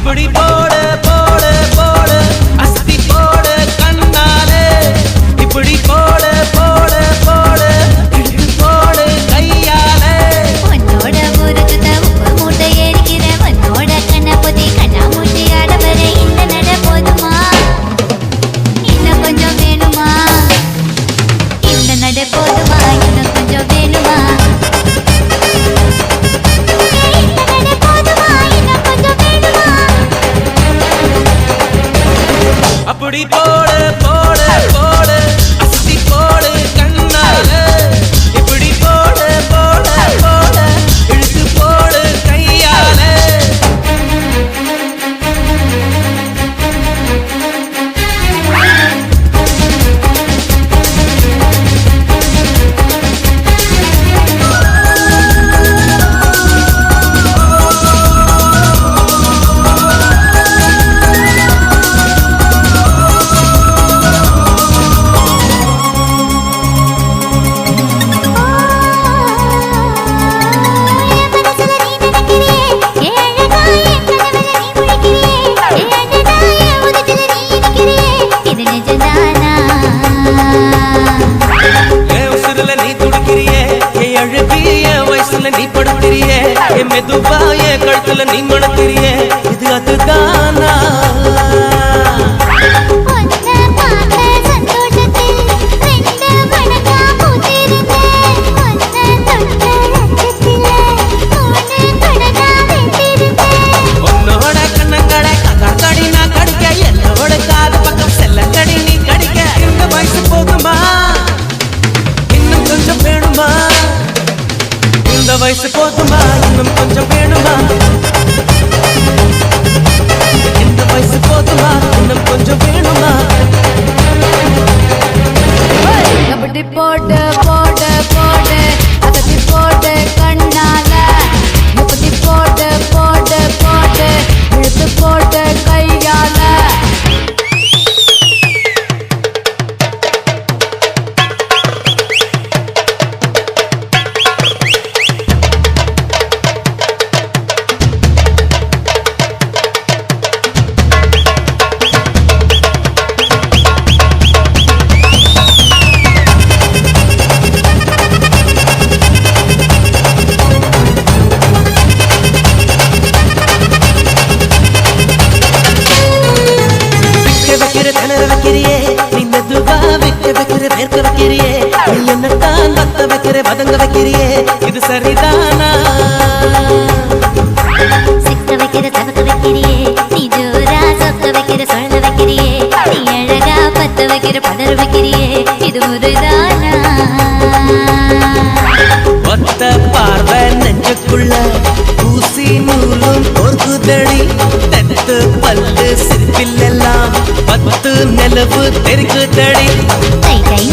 அப்படி போடு போடு போடு அஸ்தி போடு கண்ணாலே இப்படி போடு போடு போடு இழுத்து போடு கையாலே உன்னோட ஊருக்கு உப்பு மூட்டை ஏறிக்கிற உன்னோட கண்ணை பொத்தி கண்ணா மூட்டி ஆடவர இந்த நட போதுமா இன்னும் கொஞ்சம் வேணுமா இந்த நட போதுமா இன்னும் கொஞ்சம் வேணுமா அப்படி போடு போடு போடு அஸ்தி போடு கண்ணாலே இப்படி போடு போடு போடு இழுத்து போடு கையாலே நீ படுத்திரியே மெதுவா என் கழுத்துல நீ மணத்திரியே இது அதுதானா உன்னோட கண்ணங்களை கடி நான் கடிக்க என்னோட காது பக்கம் செல்ல கடி நீ கடிக்க இந்த வயசு போதுமா இன்னும் கொஞ்சம் வேணுமா இந்த வயசு போதுமா இன்னும் கொஞ்சம் வேணுமா இந்த வயசு போதுமா இன்னும் கொஞ்சம் வேணுமா அப்படி போடு போடு போடு அதட்டி போடு கண்ணால இப்படி போடு போடு போடு இழுத்து போடு கையால வதங்க வைக்கிறியே இது சரிதானா சிக்க வைக்கிற தவக்க வைக்கிறியே நீ ஜோரா சொக்க வைக்கிற சொல்ல வைக்கிறியே நீ அழகா பத்த வைக்கிற பதற வைக்கிறியே இது முறைதானா ஒத்த பார்வை நெஞ்சுக்குள்ள ஊசி நூலும் பொறுக்குதடி தெத்து பல்லு சிற்பில் எல்லாம் பத்து நிலவு தெரிக்குதடி கை கை